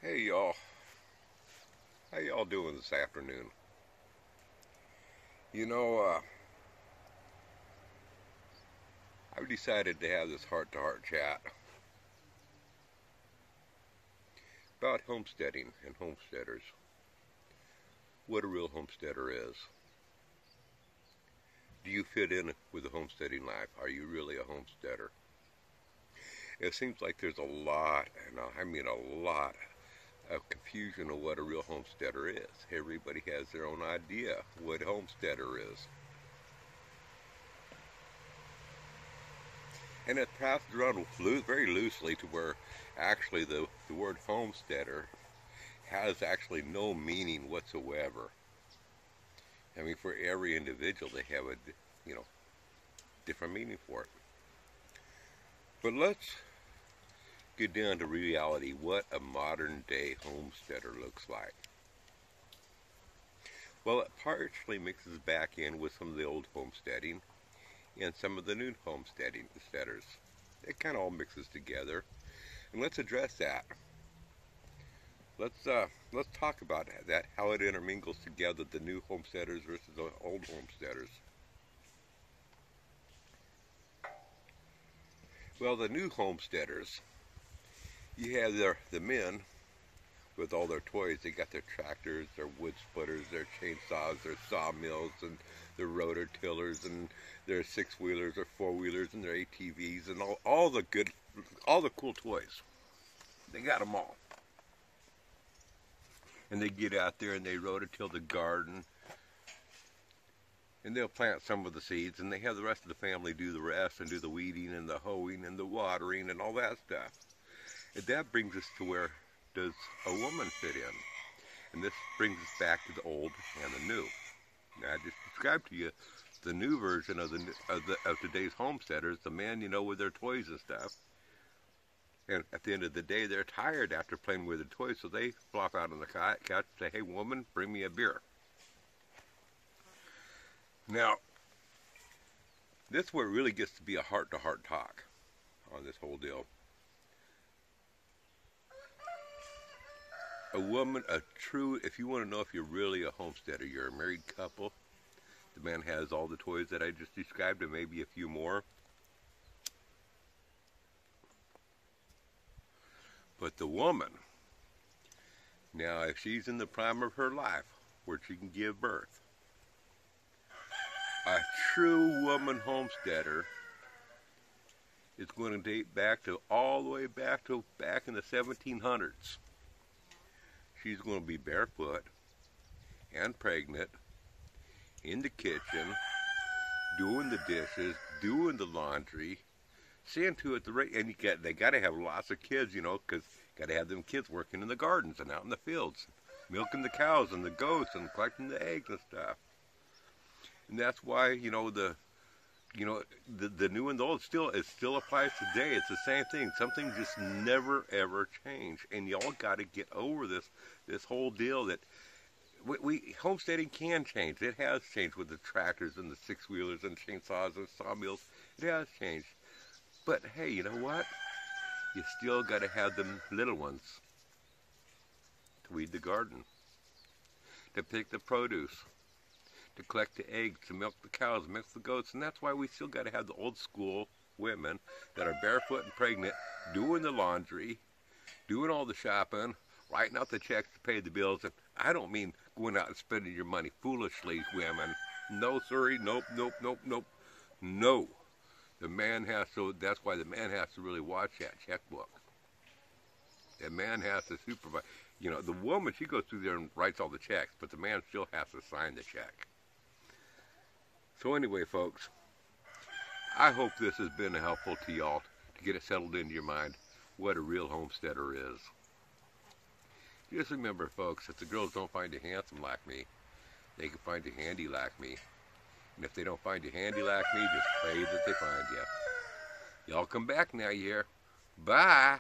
Hey y'all, how y'all doing this afternoon? You know, I've decided to have this heart-to-heart chat about homesteading and homesteaders. What a real homesteader is. Do you fit in with the homesteading life? Are you really a homesteader? It seems like there's a lot, and I mean a lot, of confusion of what a real homesteader is. Everybody has their own idea what a homesteader is. And it passed around very loosely to where actually the word homesteader has actually no meaning whatsoever. I mean, for every individual, they have a, you know, different meaning for it. But let's get down to reality, what a modern day homesteader looks like. Well, it partially mixes back in with some of the old homesteading and some of the new homesteaders. It kind of all mixes together, and let's address that. Let's talk about that, how it intermingles together, the new homesteaders versus the old homesteaders. Well, the new homesteaders, you have the men with all their toys. They got their tractors, their wood splitters, their chainsaws, their sawmills, and their rototillers, and their six-wheelers, their four-wheelers, and their ATVs, and all the cool toys. They got them all. And they get out there and they rototill the garden, and they'll plant some of the seeds, and they have the rest of the family do the rest and do the weeding and the hoeing and the watering and all that stuff. And that brings us to where does a woman fit in? And this brings us back to the old and the new. Now, I just described to you the new version of today's homesteaders, the men, with their toys and stuff. And at the end of the day, they're tired after playing with their toys, so they flop out on the couch and say, "Hey, woman, bring me a beer." Now, this is where it really gets to be a heart-to-heart talk on this whole deal. A woman, if you want to know if you're really a homesteader, you're a married couple, the man has all the toys that I just described and maybe a few more. But the woman, now if she's in the prime of her life where she can give birth, a true woman homesteader is going to date back to all the way back in the 1700s. She's going to be barefoot and pregnant in the kitchen, doing the dishes, doing the laundry, seeing to it and they got to have lots of kids, because got to have them kids working in the gardens and out in the fields, milking the cows and the goats and collecting the eggs and stuff. And that's why the new and the old it still applies today. It's the same thing. Something just never ever changed, and y'all got to get over this whole deal that homesteading can change. It has changed with the tractors and the six-wheelers and chainsaws and sawmills. It has changed. But hey, you know what? You still got to have them little ones to weed the garden, to pick the produce, to collect the eggs, to milk the cows, milk the goats. And that's why we still got to have the old school women that are barefoot and pregnant, doing the laundry, doing all the shopping, writing out the checks to pay the bills. And I don't mean going out and spending your money foolishly, women. No, sorry, nope. No. The man has to, that's why the man has to really watch that checkbook. The man has to supervise. The woman, she goes through there and writes all the checks, but the man still has to sign the check. So anyway, folks, I hope this has been helpful to y'all to get it settled into your mind what a real homesteader is. Just remember, folks, if the girls don't find you handsome like me, they can find you handy like me. And if they don't find you handy like me, just pray that they find you. Y'all come back now, you hear? Bye!